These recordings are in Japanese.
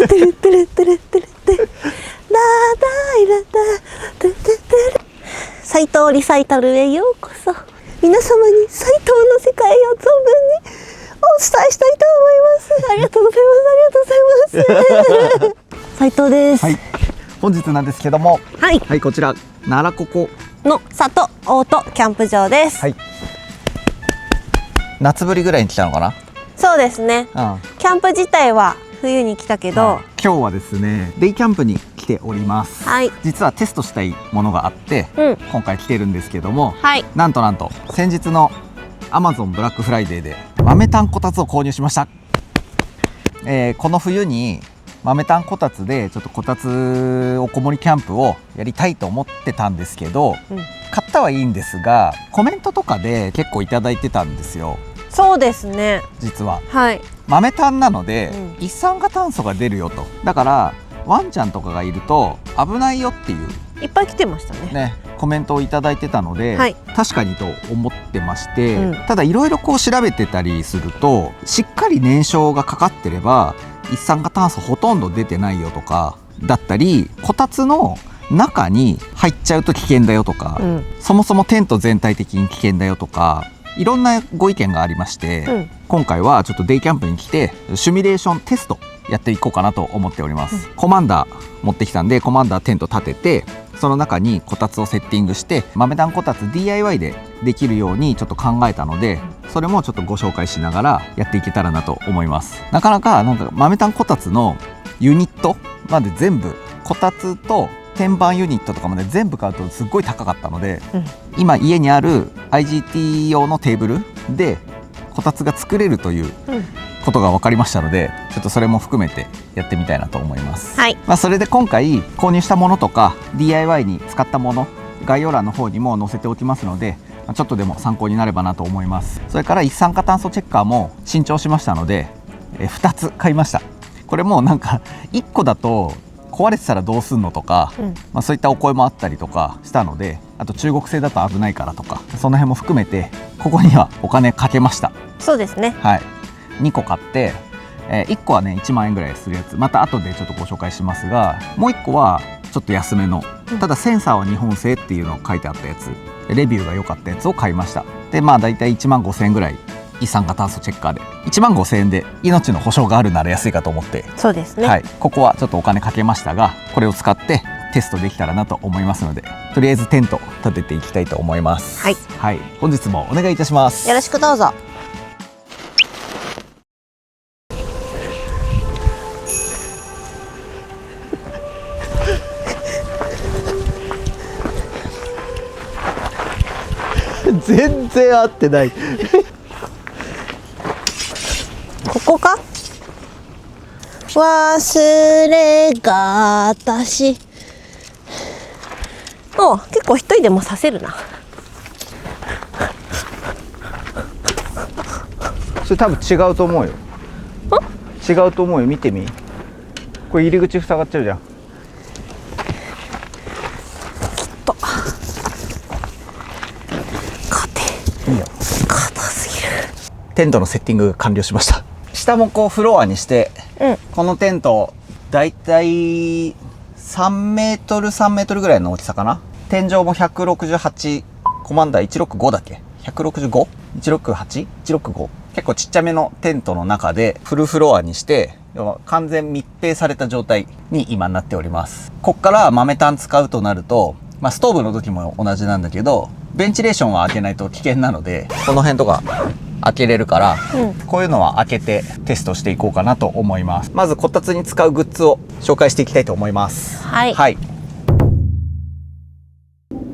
テレテレテレテレテラダイラダテテテレ斉藤リサイタルへようこそ。皆様に斉藤の世界を存分にお伝えしたいと思います。ありがとうございます。ありがとうございます。斉藤です。はい。本日なんですけども、はい。はい、こちら奈良ここの里オートキャンプ場です。はい。夏ぶりぐらいに来たのかな。そうですね。キャンプ自体は冬に来たけど、今日はですねデイキャンプに来ております。はい。実はテストしたいものがあって、今回来てるんですけども、はい。なんと先日の Amazon ブラックフライデーで豆炭こたつを購入しました。この冬に豆炭こたつでちょっとこたつおこもりキャンプをやりたいと思ってたんですけど、買ったはいいんですがコメントとかで結構いただいてたんですよ。そうですね。実は、はい。豆炭なので、一酸化炭素が出るよと。だからワンちゃんとかがいると危ないよっていういっぱい来てましたね。コメントをいただいてたので、はい、確かにと思ってまして、ただいろいろこう調べてたりするとしっかり燃焼がかかってれば一酸化炭素ほとんど出てないよとかだったり、こたつの中に入っちゃうと危険だよとか、そもそもテント全体的に危険だよとかいろんなご意見がありまして、今回はちょっとデイキャンプに来てシミュレーションテストやっていこうかなと思っております。コマンダー持ってきたんでコマンダーテント立ててその中にこたつをセッティングして豆炭こたつ DIY でできるようにちょっと考えたので、それもちょっとご紹介しながらやっていけたらなと思います。なかなか豆炭こたつのユニットまで全部こたつと天板ユニットとかまで全部買うとすっごい高かったので、今家にある IGT 用のテーブルでこたつが作れるということが分かりましたので、ちょっとそれも含めてやってみたいなと思います。はい。それで今回購入したものとか DIY に使ったもの概要欄の方にも載せておきますので、ちょっとでも参考になればなと思います。それから一酸化炭素チェッカーも新調しましたので2つ買いました。これも1個だと壊れてたらどうすんのとか、そういったお声もあったりとかしたので、あと中国製だと危ないからとかその辺も含めてここにはお金かけました。そうですね。はい。2個買って、1個はね1万円ぐらいするやつ、また後でちょっとご紹介しますが、もう1個はちょっと安めの、ただセンサーは日本製っていうのを書いてあったやつ、レビューが良かったやつを買いました。でだいたい1万5,000円ぐらい一酸化炭素チェッカーで1万5,000円で命の保証があるなら安いかと思って、そうですね。はい。ここはちょっとお金かけましたが、これを使ってテストできたらなと思いますので、とりあえずテント立てていきたいと思います。はい、はい。本日もお願いいたします。よろしくどうぞ。全然合ってないここか。忘れがたし。結構一人でも刺せるな。それ多分違うと思うよ。違うと思うよ。見てみ。これ入り口塞がっちゃうじゃん。硬すぎる。テントのセッティングが完了しました。下もこうフロアにして、このテントだいたい3メートル3メートルぐらいの大きさかな。天井も168、コマンダー165だっけ 165?168?165 結構ちっちゃめのテントの中でフルフロアにして完全密閉された状態に今なっております。こっから豆炭使うとなると、ストーブの時も同じなんだけどベンチレーションは開けないと危険なので、この辺とか開けれるから、こういうのは開けてテストしていこうかなと思います。まずこたつに使うグッズを紹介していきたいと思います。はい、はい。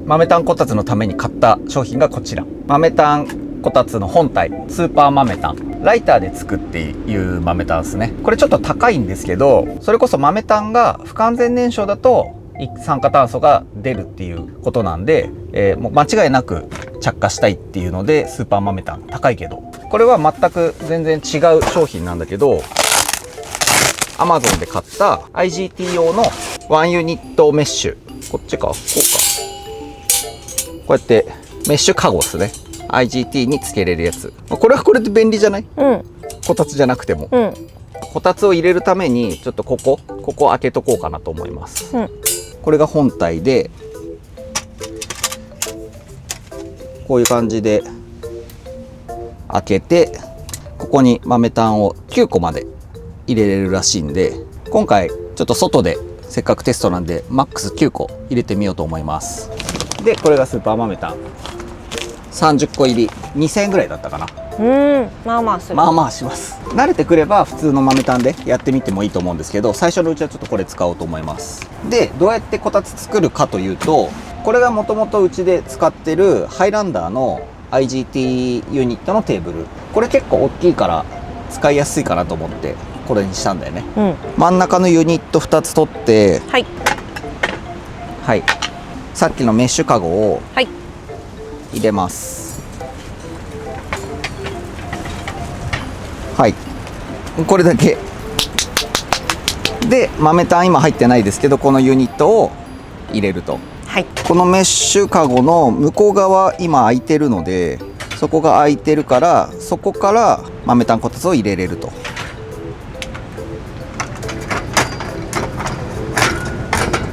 豆炭こたつのために買った商品がこちら。豆炭こたつの本体スーパー豆炭ライターで作っていう豆炭ですね。これちょっと高いんですけど、それこそ豆炭が不完全燃焼だと一酸化炭素が出るっていうことなんで、もう間違いなく着火したいっていうのでスーパー豆炭高いけど、これは全く全然違う商品なんだけど、 Amazon で買った IGT 用のワンユニットメッシュ、こっちかこうか、こうやってメッシュカゴですね。 IGT につけれるやつ、これはこれで便利じゃない？こたつじゃなくても、こたつを入れるためにちょっとここ開けとこうかなと思います、これが本体でこういう感じで開けて、ここに豆炭を9個まで入れれるらしいんで、今回ちょっと外でせっかくテストなんでマックス9個入れてみようと思います。でこれがスーパー豆炭30個入り2000円ぐらいだったかな。まあまあする。まあまあします。慣れてくれば普通の豆炭でやってみてもいいと思うんですけど、最初のうちはちょっとこれ使おうと思います。でどうやってこたつ作るかというと、これがもともとうちで使ってるハイランダーの IGT ユニットのテーブル、これ結構大きいから使いやすいかなと思ってこれにしたんだよね、真ん中のユニット2つ取って、はい、さっきのメッシュカゴを入れます。はい、これだけで豆炭今入ってないですけど、このユニットを入れると、このメッシュカゴの向こう側今空いてるので、そこが空いてるからそこから豆炭こたつを入れれると。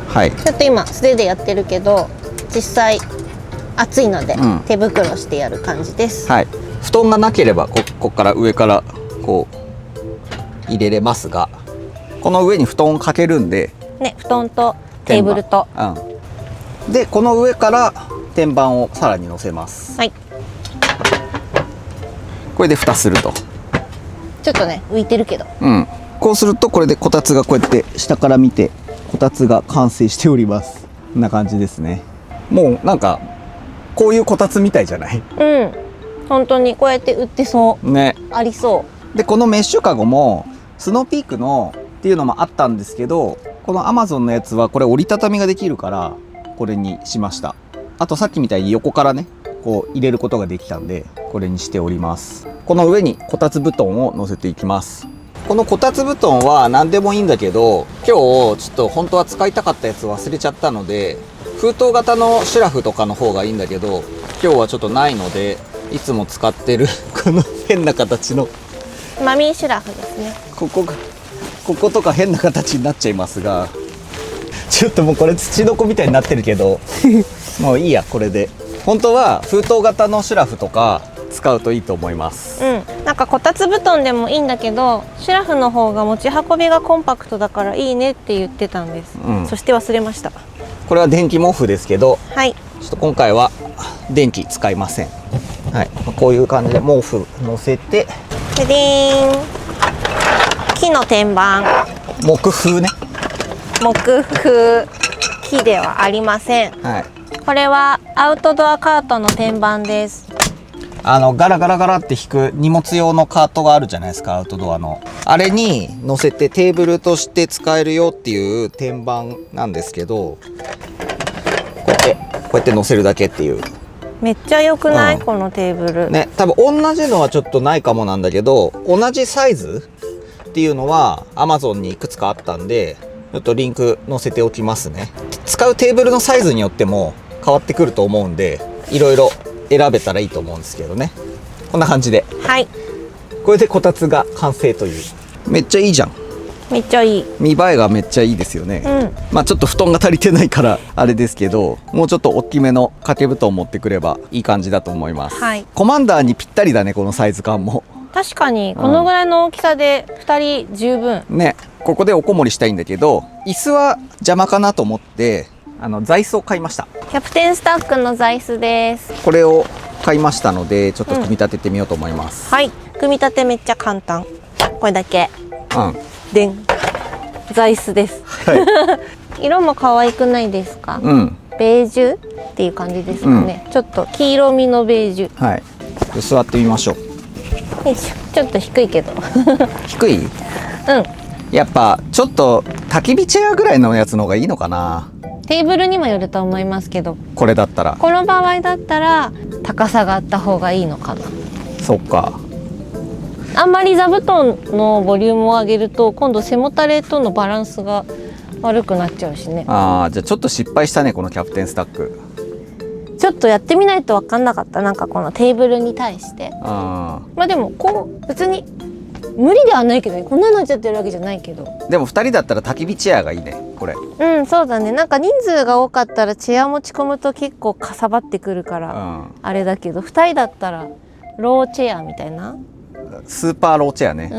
はい、ちょっと今素手でやってるけど実際暑いので、手袋してやる感じです。はい、布団がなければここから上からこう入れれますが、この上に布団をかけるんでね、布団とテーブルと、でこの上から天板をさらに乗せます。これで蓋すると。ちょっとね浮いてるけど、こうするとこれでこたつがこうやって下から見てこたつが完成しております。こんな感じですね。もうなんかこういうこたつみたいじゃない？本当にこうやって売ってそうね。ありそう。でこのメッシュカゴもスノーピークのっていうのもあったんですけど、このアマゾンのやつはこれ折りたたみができるからこれにしました。あとさっきみたいに横からねこう入れることができたんでこれにしております。この上にこたつ布団を乗せていきます。このこたつ布団は何でもいいんだけど、今日ちょっと本当は使いたかったやつ忘れちゃったので、封筒型のシュラフとかの方がいいんだけど、今日はちょっとないのでいつも使ってるこの変な形のマミーシュラフですね。こことか変な形になっちゃいますが、ちょっともうこれ土の子みたいになってるけどもういいや。これで本当は封筒型のシュラフとか使うといいと思います。なんかこたつ布団でもいいんだけど、シュラフの方が持ち運びがコンパクトだからいいねって言ってたんです、そして忘れました。これは電気毛布ですけど、ちょっと今回は電気使いません。こういう感じで毛布乗せて、ででーん、木の天板、木風ね。木風、木ではありません。これはアウトドアカートの天板です。ガラガラガラって引く荷物用のカートがあるじゃないですか、アウトドアの。あれに乗せてテーブルとして使えるよっていう天板なんですけど、こうやって乗せるだけっていう。めっちゃ良くない、このテーブルね。多分同じのはちょっとないかもなんだけど、同じサイズっていうのは Amazon にいくつかあったんで、ちょっとリンク載せておきますね。使うテーブルのサイズによっても変わってくると思うんで、いろいろ選べたらいいと思うんですけどね。こんな感じで、これでこたつが完成という。めっちゃいいじゃん。めっちゃいい。見栄えがめっちゃいいですよね。まあちょっと布団が足りてないからあれですけど、もうちょっと大きめの掛け布団持ってくればいい感じだと思います。コマンダーにぴったりだね、このサイズ感も。確かにこのぐらいの大きさで2人十分ね。ここでおこもりしたいんだけど、椅子は邪魔かなと思って座椅子を買いました。キャプテンスタックの座椅子です。これを買いましたので、ちょっと組み立ててみようと思います。組み立てめっちゃ簡単。これだけ。でん、座椅子です。色も可愛くないですか？ベージュっていう感じですかね。ちょっと黄色みのベージュ。座ってみましょう。よいしょ。ちょっと低いけど。低い？やっぱちょっと焚き火チェアぐらいのやつの方がいいのかな。テーブルにもよると思いますけど、これだったら、この場合だったら高さがあった方がいいのかな。そっか。あんまり座布団のボリュームを上げると今度背もたれとのバランスが悪くなっちゃうしね。じゃあちょっと失敗したね、このキャプテンスタック。ちょっとやってみないと分かんなかった。なんかこのテーブルに対して。まあでもこう別に無理ではないけどね、こんなになっちゃってるわけじゃないけど。でも2人だったら焚き火チェアがいいねこれ。うん、そうだね。なんか人数が多かったらチェア持ち込むと結構かさばってくるかうら、ん、あれだけど2人だったらローチェアみたいな。スーパーローチェアね、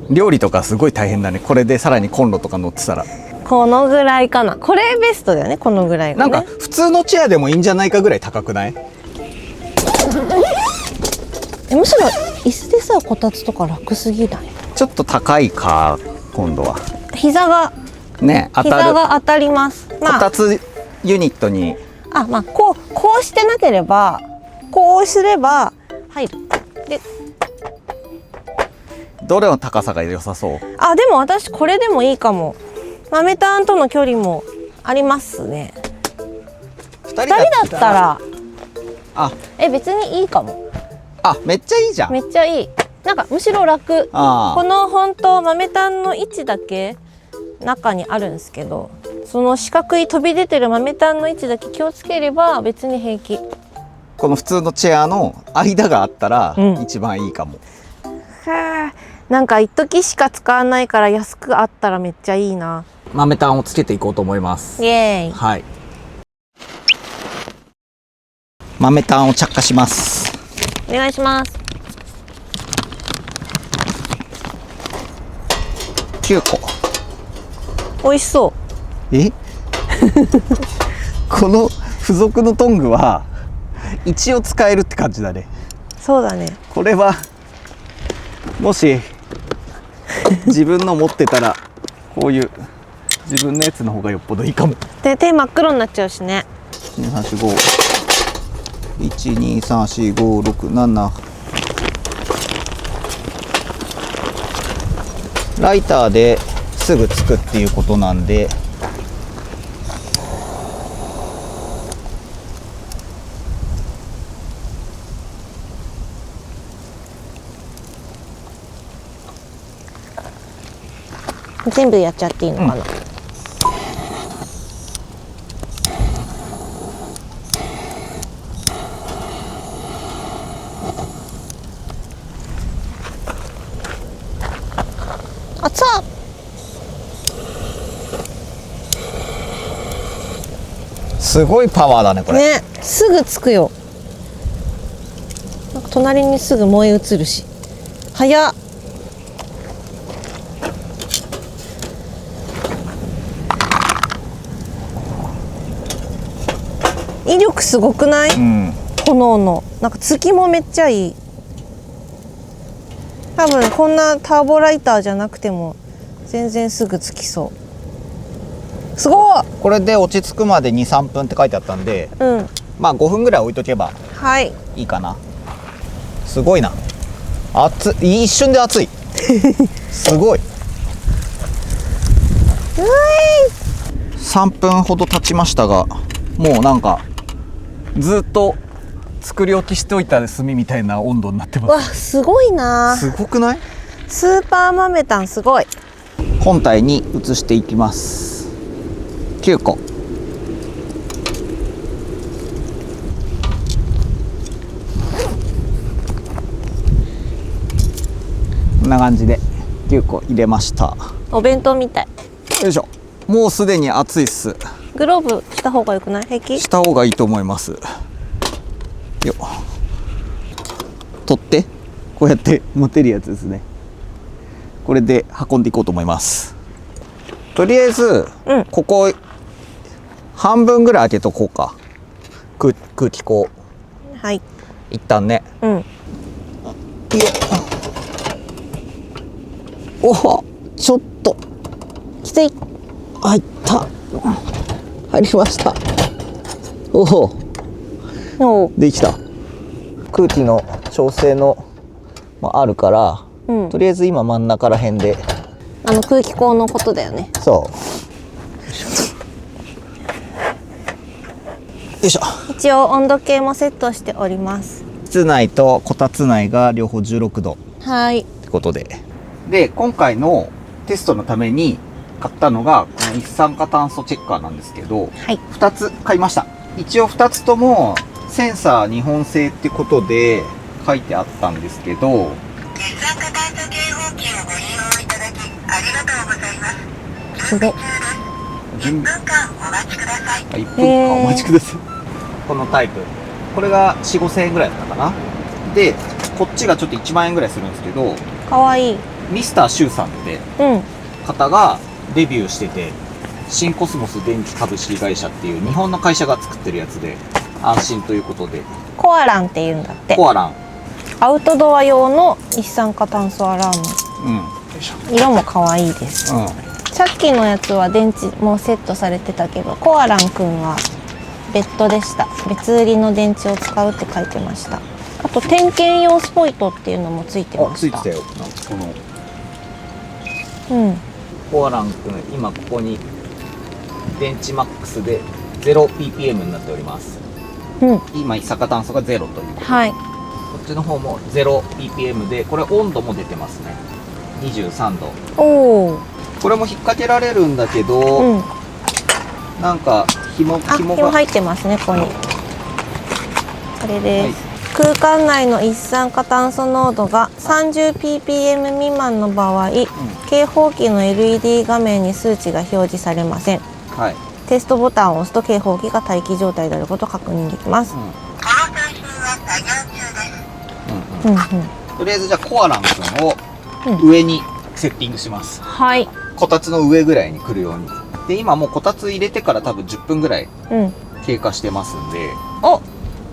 うん、料理とかすごい大変だねこれでさらにコンロとか乗ってたら。このぐらいかな。これベストだよね、このぐらいがね。なんか普通のチェアでもいいんじゃないかぐらい高くない？むしろ椅子でさ、こたつとか楽すぎない？ちょっと高いか今度は膝がね、当た膝る。が当たります。こたつユニットにまあこうしてなければ、こうすれば入る。で、どれの高さが良さそう？でも私これでもいいかも。豆炭との距離もありますね。2 2人だったらあ別にいいかも。めっちゃいいじゃん。めっちゃいい。なんかむしろ楽。この本当豆炭の位置だけ中にあるんですけど、その四角い飛び出てる豆炭の位置だけ気をつければ別に平気。この普通のチェアの間があったらうん一番いいかも。なんか一時しか使わないから安くあったらめっちゃいいな。豆炭をつけていこうと思います。イエーイ。はい。豆炭を着火します。お願いします。9個。美味しそう。この付属のトングは一応使えるって感じだね。そうだね。これはもし自分の持ってたらこういう自分のやつの方がよっぽどいいかも。で手真っ黒になっちゃうしね。12345123456ライターですぐつくっていうことなんで、全部やっちゃっていいのかな。熱っ。すごいパワーだねこれ。ね、すぐつくよ。なんか隣にすぐ燃え移るし。早っ。威力すごくない？うん。炎のなんか月もめっちゃいい。多分こんなターボライターじゃなくても全然すぐつきそう。すごい。これで落ち着くまで 2,3 分って書いてあったんで、うん。まあ5分ぐらい置いとけばはい。いいかな。すごいな。熱い、一瞬で熱い。すごい。3分ほど経ちましたが、もうなんかずっと作り置きしておいた炭みたいな温度になってまわ、すごいな。す。すごくない？スーパー豆炭すごい。本体に移していきます。9個。こんな感じで9個入れました。お弁当みたい。よいしょ。もうすでに熱いっす。グローブした方がよくない？平気？した方がいいと思います。よっ。取ってこうやって持てるやつですね。これで運んでいこうと思います。とりあえず、うん、ここ半分ぐらい開けとこうか。空気口。はい。一旦ね。うん。よっ。おお、ちょっときつい。入った。入りました。おお。できた。空気の調整のもあるから、うん、とりあえず今真ん中ら辺で。空気口のことだよね。そう。よいしょ。一応温度計もセットしております。室内とこたつ内が両方16度はいってことで。で、今回のテストのために買ったのがこの一酸化炭素チェッカーなんですけど、はい、2つ買いました。一応2つともセンサー日本製ってことで書いてあったんですけど、二酸化炭素系すごっ。準備1分間お待ちください。このタイプ、これが4、5千円ぐらいだったかな。でこっちがちょっと1万円ぐらいするんですけど、かわいい。ミスターシュウさんってうん。方がデビューしてて、新コスモス電気株式会社っていう日本の会社が作ってるやつで、安心ということでコアランって言うんだって。コアラン、アウトドア用の一酸化炭素アラーム。よいしょ、色も可愛いです。さっきのやつは電池もセットされてたけど、コアランくんは別途でした。別売りの電池を使うって書いてました。あと点検用スポイトっていうのもついてました。ついてたよ。なんかこのうん。コアランくん、今ここに電池マックスで 0ppm になっております。うん。今一酸化炭素が0ということで、はい。こっちの方も 0ppm で、これ温度も出てますね。23度。おお。これも引っ掛けられるんだけど、うん。なんか紐紐が入ってますね、ここに。これです。はい、空間内の一酸化炭素濃度が 30ppm 未満の場合、警報器の LED 画面に数値が表示されません。はい、テストボタンを押すと警報器が待機状態であることを確認できます。うんうん。とりあえずじゃあコアランくんを上にセッティングします。はい。こたつの上ぐらいに来るように。で今もうこたつ入れてから多分10分ぐらいうん。経過してますんで、お、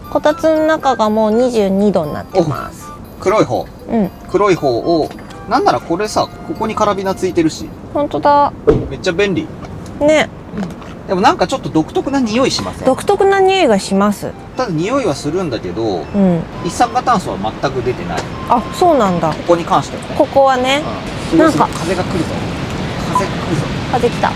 こたつの中がもう22度になってます。黒い方うん。黒い方を、なんならこれさ、ここにカラビナついてるし、本当だ。めっちゃ便利。ね。でもなんかちょっと独特な匂いしません？独特な匂いがします。ただ匂いはするんだけど、うん。一酸化炭素は全く出てない。あ、そうなんだ。ここに関してはね。ここはね。すごいすごいなんか風が来るぞ。風が来るぞ。風来た。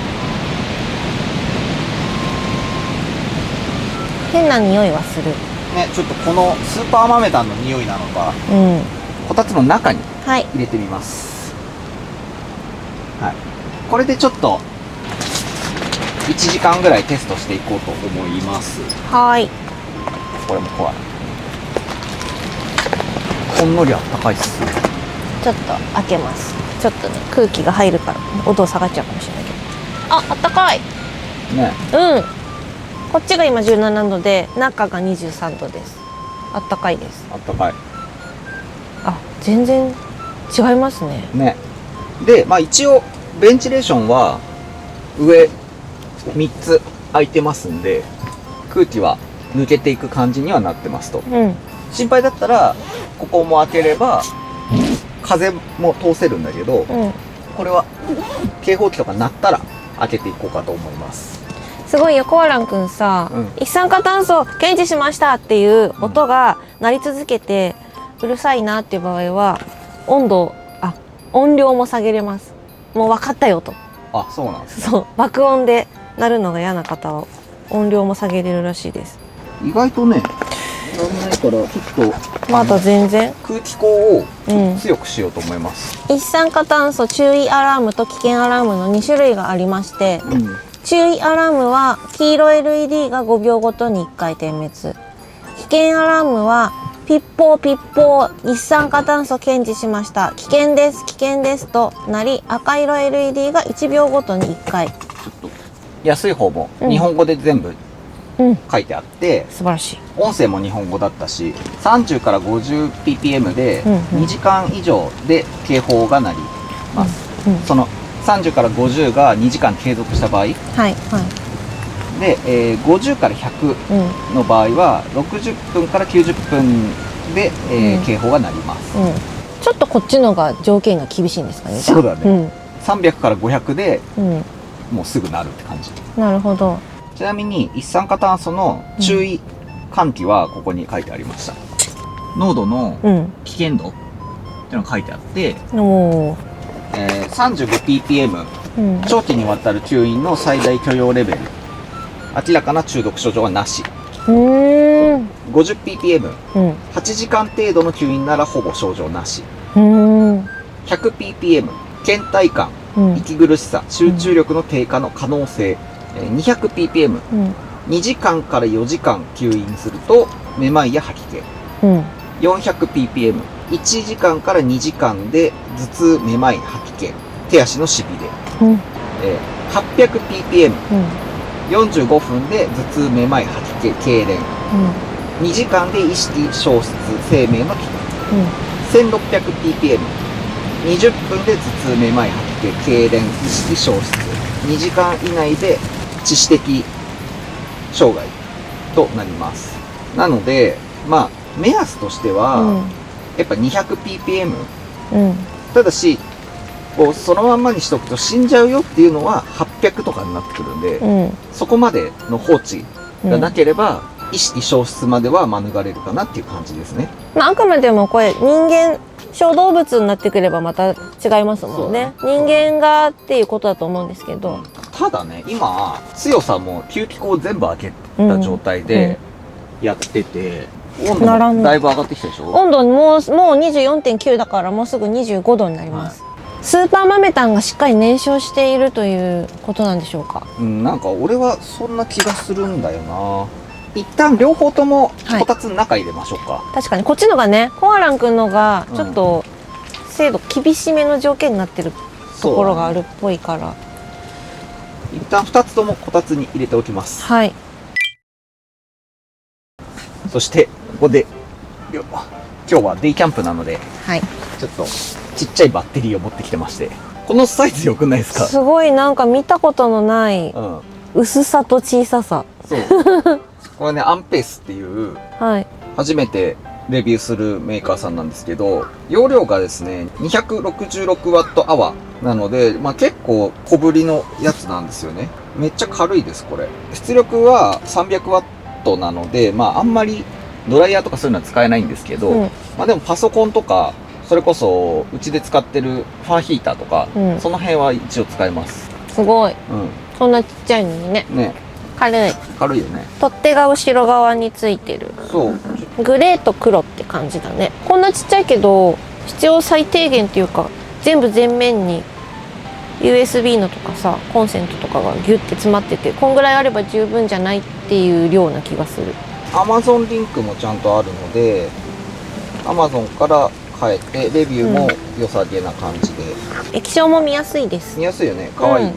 変な匂いはする。ね、ちょっとこのスーパー豆炭の匂いなのか、うん。こたつの中にはい。入れてみます。はい。これでちょっと1時間ぐらいテストしていこうと思います。はい。これも怖い。ほんのりあったかいっす。ちょっと開けます。ちょっとね、空気が入るから温度下がっちゃうかもしれないけど。あ、あったかい。ね。うん。こっちが今17度で、中が23度です。あったかいです。あったかい。あ、全然違いますね。ね。で、まあ一応ベンチレーションは上3つ開いてますんで、空気は抜けていく感じにはなってますと。うん。心配だったらここも開ければ風も通せるんだけど、うん。これは警報器とか鳴ったら開けていこうかと思います。すごいよ、コアランくんさ、うん一酸化炭素検知しましたっていう音が鳴り続けてうるさいなっていう場合は音量も下げれます。もう分かったよと。あ、そうなんですね。そう、爆音で鳴るのが嫌な方は音量も下げれるらしいです。意外とね、なんないからちょっとまだ全然。空気口をうん。強くしようと思います。一酸化炭素注意アラームと危険アラームの2種類がありまして、注意アラームは黄色 LED が5秒ごとに1回点滅。危険アラームはピッポーピッポー一酸化炭素検知しました。危険です危険ですとなり、赤色 LED が1秒ごとに1回。ちょっと安い方もうん日本語で全部うん。書いてあって、素晴らしい。音声も日本語だったし、30から 50ppm でうんうん2時間以上で警報が鳴ります。うん。その30から50が2時間継続した場合はいはい。で、50から100うんの場合は60分から90分で、うん警報が鳴ります。うん。ちょっとこっちのが条件が厳しいんですかね。じゃあそうだね。300から500でうん。うん。もうすぐ鳴るって感じ。なるほど。ちなみに一酸化炭素の注意喚起はここに書いてありました。濃度のうん。危険度っていうのが書いてあって、おー。35ppm うん。長期にわたる吸引の最大許容レベル、明らかな中毒症状はなし。50ppm うん。 8時間程度の吸引ならほぼ症状なし。うん。 100ppm 倦怠感、うん。息苦しさ、集中力の低下の可能性。200ppm うん。 2時間から4時間吸引するとめまいや吐き気。うん。 400ppm 1時間から2時間で頭痛、めまい、吐き気。手足のしびれ、うん800ppm、うん45分で頭痛、めまい、吐き気、痙攣、2時間で意識消失、生命の危機、1600ppm、20分で頭痛、めまい、吐き気、痙攣、意識消失、2時間以内で致死的障害となります。なので、まあ、目安としては、やっぱ 200ppm、ただし、こうそのまんまにしとくと死んじゃうよっていうのは800とかになってくるんで、そこまでの放置がなければ、意識消失までは免れるかなっていう感じですね。まあ、あくまでもこれ人間小動物になってくればまた違いますもんね。人間がっていうことだと思うんですけど、ただね、今強さも吸気口全部開けた状態でやってて、温度もだいぶ上がってきたでしょ。温度もう 24.9 だからもうすぐ25度になります、スーパーマメタンがしっかり燃焼しているということなんでしょうか。なんか俺はそんな気がするんだよな。一旦両方ともこたつの中入れましょうか。確かにこっちのがね、コアラン君のがちょっと精度厳しめの条件になってるところがあるっぽいから、一旦2つともこたつに入れておきます。はい。そしてここで今日はデイキャンプなので、はい、ちょっとちっちゃいバッテリーを持ってきてまして、このサイズ良くないですか？すごいなんか見たことのない薄さと小ささ。そうこれね、アンペースっていう、はい、初めてレビューするメーカーさんなんですけど、容量がですね 266Wh なので、まあ、結構小ぶりのやつなんですよね。めっちゃ軽いです。これ出力は 300W なので、まああんまりドライヤーとかそういうのは使えないんですけど、まあでもパソコンとかそれこそうちで使ってるファンヒーターとか、その辺は一応使えます。すごい、そんなちっちゃいのにね。軽い軽いよね。取っ手が後ろ側についてる。そうグレーと黒って感じだね。こんなちっちゃいけど必要最低限っていうか、全部前面に USB のとかさ、コンセントとかがギュッて詰まってて、こんぐらいあれば十分じゃないっていう量な気がする。 Amazon リンクもちゃんとあるので Amazon から変えて、レビューも良さげな感じで、液晶も見やすいです。見やすいよね。かわいい、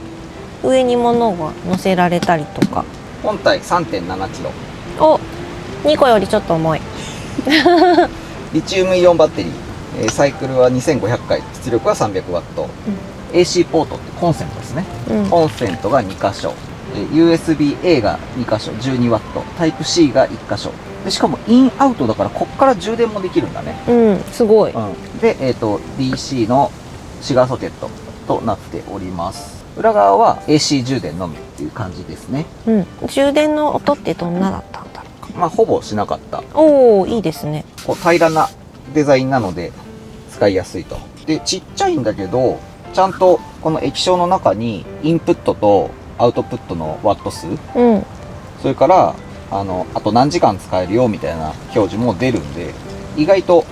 上に物が乗せられたりとか。本体 3.7kg。 お、2個よりちょっと重いリチウムイオンバッテリー、サイクルは2500回、出力は 300W、AC ポートってコンセントですね、コンセントが2箇所、USB-A が2箇所 12W、 タイプ C が1箇所で、しかもインアウトだからこっから充電もできるんだね。すごい、で、DC のシガーソケットとなっております。裏側は AC 充電のみっていう感じですね。充電の音ってどんなだったんだろうか。まあほぼしなかった。おお、いいですね。こう平らなデザインなので使いやすいと。で、ちっちゃいんだけどちゃんとこの液晶の中にインプットとアウトプットのワット数、それからあと何時間使えるよみたいな表示も出るんで、意外と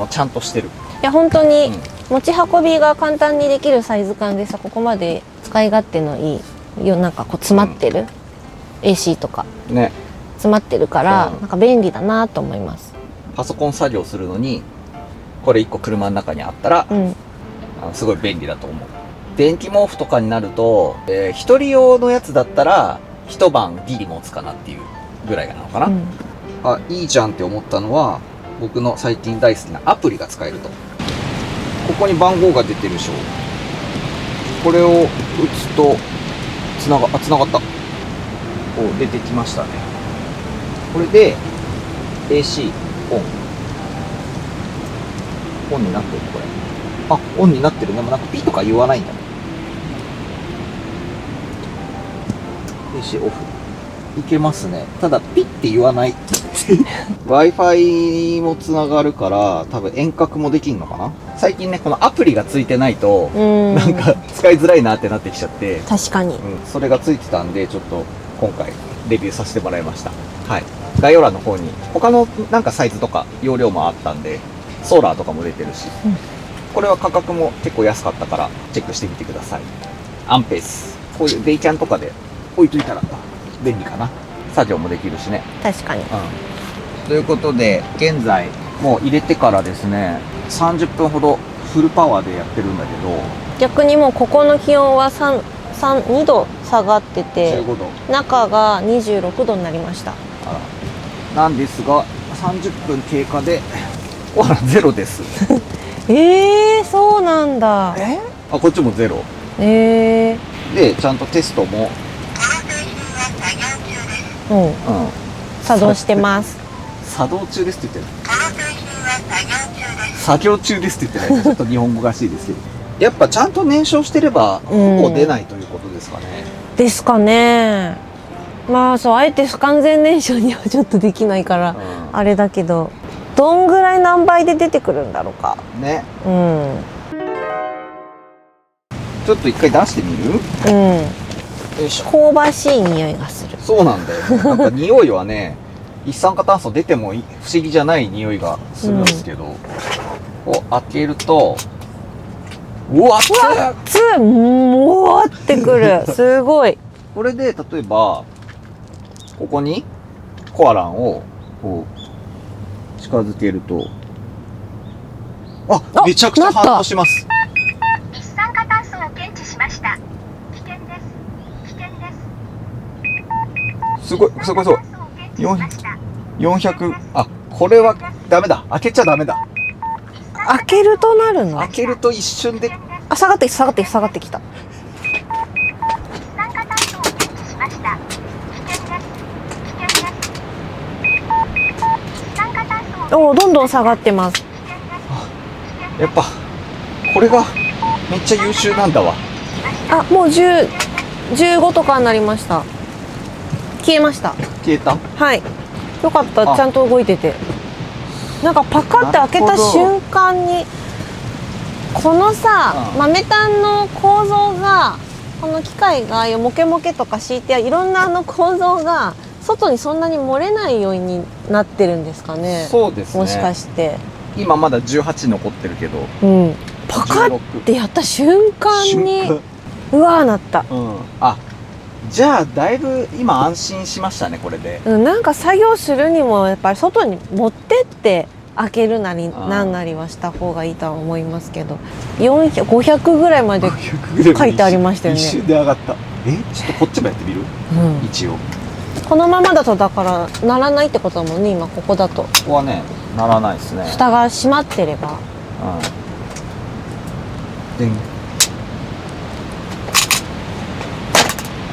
ちゃんとしてる。いや本当に、持ち運びが簡単にできるサイズ感でさ、ここまで使い勝手のいいよ、なんかこう詰まってる、AC とかね詰まってるから、なんか便利だなと思います。パソコン作業するのにこれ1個車の中にあったら、すごい便利だと思う。電気毛布とかになると、一人用のやつだったら一晩ギリ持つかなっていうぐらいなのかな、あ、いいじゃんって思ったのは、僕の最近大好きなアプリが使えると。ここに番号が出てるでしょ。これを打つとつながった。出てきましたね。これで AC オンになってる。これオンになってる。でもなんかピとか言わないんだね。AC オフいけますね。ただピって言わないWi-Fi もつながるから多分遠隔もできんのかな。最近ねこのアプリがついてないとなんか使いづらいなってなってきちゃって、確かに、それがついてたんでちょっと今回レビューさせてもらいました。はい、概要欄の方に他のなんかサイズとか容量もあったんで、ソーラーとかも出てるし、これは価格も結構安かったからチェックしてみてください。アンペース、こういうデイキャンとかで置いといたら便利かな。作業もできるしね。確かに、ということで現在もう入れてからですね30分ほどフルパワーでやってるんだけど、逆にもうここの気温は2度下がってて、15度中が26度になりました。なんですが、30分経過でコアラゼロです。そうなんだ。こっちもゼロで、ちゃんとテストも作動してます。作動中ですって言ってる。作業中ですって言ってない。ちょっと日本語らしいですけど、やっぱちゃんと燃焼してればほぼ出ないということですかね。ですかね。まあそう、あえて不完全燃焼にはちょっとできないから、あれだけど、どんぐらい何倍で出てくるんだろうかね。ちょっと一回出してみる？よいしょ。香ばしい匂いがする。そうなんだよね。なんか匂いはね、一酸化炭素出ても不思議じゃない匂いがするんですけど、開けると、うわっつもわってくる。すごい。これで例えばここにコアランをこう近づけると、めちゃくちゃ反応します。一酸化炭素を検知しました。危険です。危険です。すごいすごいすごい。400、これはダメだ。開けちゃダメだ。開けるとなるの？開けると一瞬で下がってきた。酸化炭素を検知しました。危険です。危険です。酸化炭素をどんどん下がってます。やっぱこれがめっちゃ優秀なんだわ。もう15とかになりました。消えました。消えた？はい。よかった。ちゃんと動いてて。なんかパカって開けた瞬間に、このさ、豆炭の構造が、この機械がモケモケとか敷いていろんな構造が外にそんなに漏れないようになってるんですかね。そうですね。もしかして今まだ18残ってるけど、パカってやった瞬間にうわーなった。じゃあだいぶ今安心しましたね、これで。なんか作業するにもやっぱり外に持ってって開けるなりなんなりはした方がいいとは思いますけど、500ぐらいまで書いてありましたよね。一瞬で上がった。ちょっとこっちもやってみる？一応このままだとだからならないってことだもんね。今ここだとここはねならないですね。蓋が閉まってれば。でん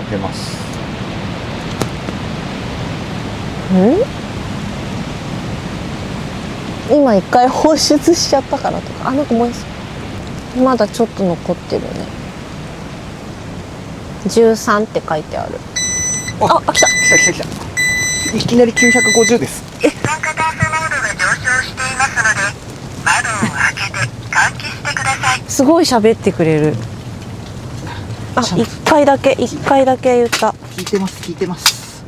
開けます。今一回放出しちゃったからとか、なんかもうまだちょっと残ってるね。13って書いてある。来た。いきなり950です。一酸化炭素濃度が上昇していますので、窓を開けて換気してください。すごい喋ってくれる。1回だけ言った。聞いてます。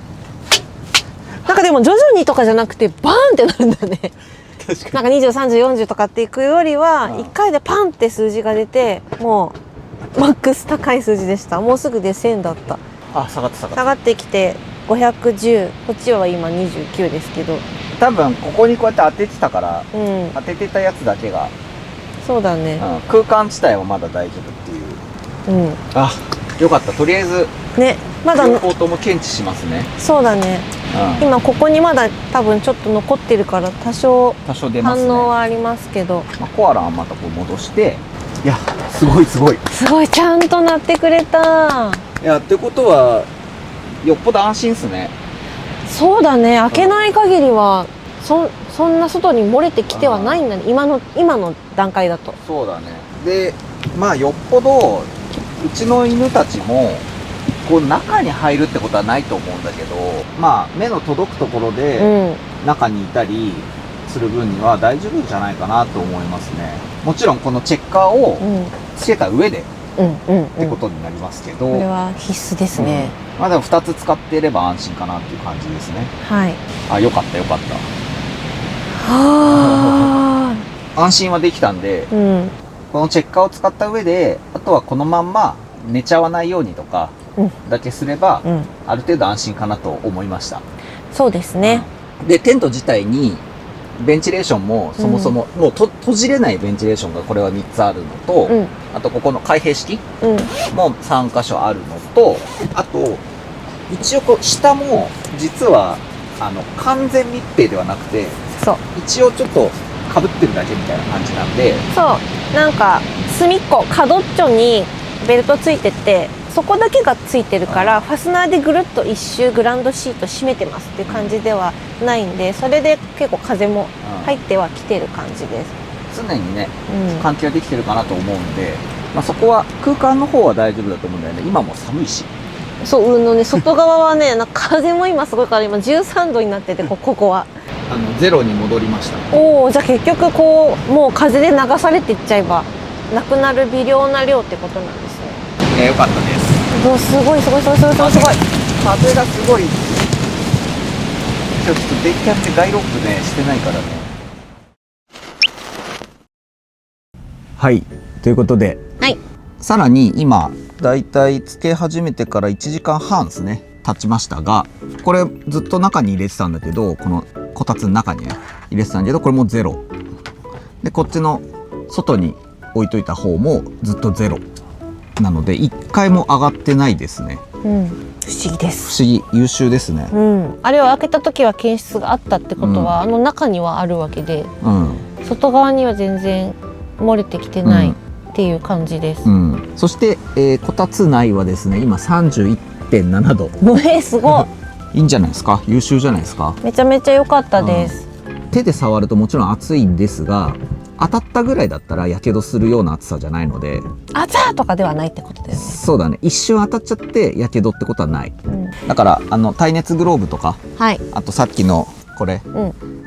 なんかでも徐々にとかじゃなくてバーンってなるんだね。確かに。なんか20、30、40とかっていくよりは1回でパンって数字が出て、もうマックス高い数字でした。もうすぐで1000だった。下がってきて510、こっちは今29ですけど、多分ここにこうやって当ててたから、当ててたやつだけが、そうだね、空間自体はまだ大丈夫っていう。よかった。とりあえずね、まだ両方とも検知しますね。そうだね、今ここにまだ多分ちょっと残ってるから多少出ますね。反応はありますけど、コアラはまたこう戻して、いやすごいすごいちゃんと鳴ってくれた。いやってことはよっぽど安心っすね。そうだね、開けない限りはそんな外に漏れてきてはないんだね、今の段階だと。そうだね。でよっぽどうちの犬たちもこう中に入るってことはないと思うんだけど、目の届くところで中にいたりする分には大丈夫じゃないかなと思いますね。もちろんこのチェッカーをつけた上でってことになりますけど、これは必須ですね。でも2つ使っていれば安心かなっていう感じですね。よかった安心はできたんで、このチェッカーを使った上で、あとはこのまんま寝ちゃわないようにとかだけすれば、ある程度安心かなと思いました。そうですね。でテント自体にベンチレーションもそもそも、もう閉じれないベンチレーションがこれは3つあるのと、うんあとここの開閉式うんも3箇所あるのと、あと一応こう下も実は完全密閉ではなくて、そう一応ちょっと被ってるだけみたいな感じなんで、そうなんか隅っこ角っちょにベルトついてて、そこだけがついてるからファスナーでぐるっと一周グランドシート締めてますっていう感じではないんで、それで結構風も入ってはきてる感じです。常にねうん換気ができてるかなと思うんで、まあ、そこは空間の方は大丈夫だと思うんだよね。今も寒いし。そうね、外側はねなんか風も今すごいから今13度になってて、ここはゼロに戻りました。おお、じゃあ結局こうもう風で流されていっちゃえばなくなる微量な量ってことなんですね。よかったです。うわすごいすごいすごいすごいすごい。風がすごい。ちょっと電キャンってガイロップねしてないからね。はい、ということで、はい、さらに今だいたいつけ始めてから1時間半ですね経ちましたが、これずっと中に入れてたんだけど、このこたつの中にね入れてたんだけど、これもゼロで、こっちの外に置いといた方もずっとゼロなので1回も上がってないですね。うん、不思議です。不思議、優秀ですね。うん、あれを開けた時は検出があったってことは、中にはあるわけで、うん、外側には全然漏れてきてないっていう感じです。そして、こたつ内はですね今 31.7 度。もうすごいいいんじゃないですか。優秀じゃないですか。めちゃめちゃ良かったです。手で触るともちろん熱いんですが、当たったぐらいだったらやけどするような熱さじゃないので、あざーとかではないってことだよね。そうだね、一瞬当たっちゃってやけどってことはない、うん、だから耐熱グローブとか、はい、あとさっきのこれ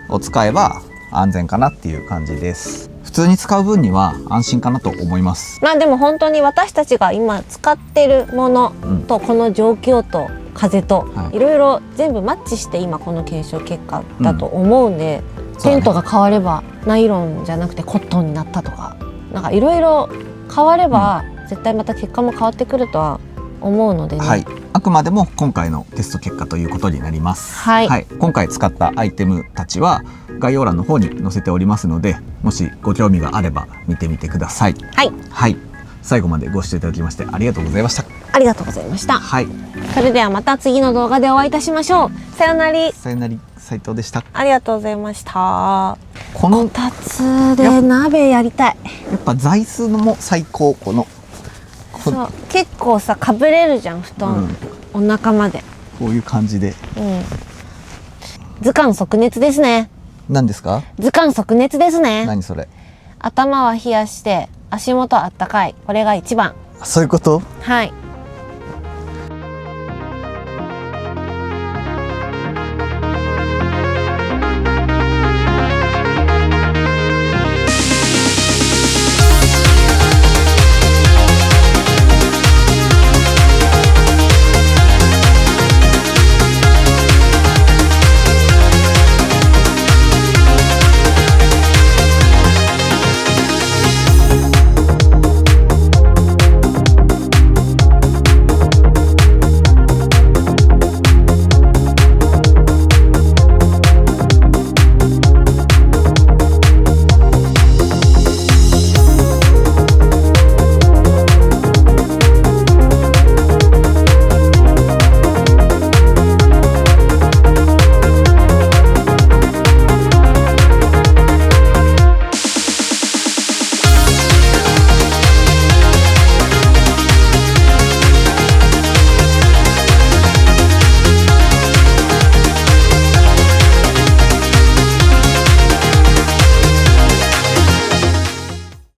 を使えば安全かなっていう感じです。普通に使う分には安心かなと思います。まあでも本当に私たちが今使ってるものとこの状況と風といろいろ全部マッチして今この検証結果だと思うんで、テントが変わればナイロンじゃなくてコットンになったとか、なんかいろいろ変われば絶対また結果も変わってくるとは思うのでね、はい、あくまでも今回のテスト結果ということになります。はい、今回使ったアイテムたちは概要欄の方に載せておりますので、もしご興味があれば見てみてください。はい、はい、最後までご視聴いただきましてありがとうございました。ありがとうございました。はい、それではまた次の動画でお会いいたしましょう。さよなら。さよなら、斉藤でした。ありがとうございました。このこたつで鍋やりたい。やっぱ座椅子のも最高。そう結構さかぶれるじゃん布団、お腹まで。こういう感じで。図鑑即熱ですね。何ですか？図鑑即熱ですね。何それ？頭は冷やして足元あったかい、これが一番。そういうこと？はい。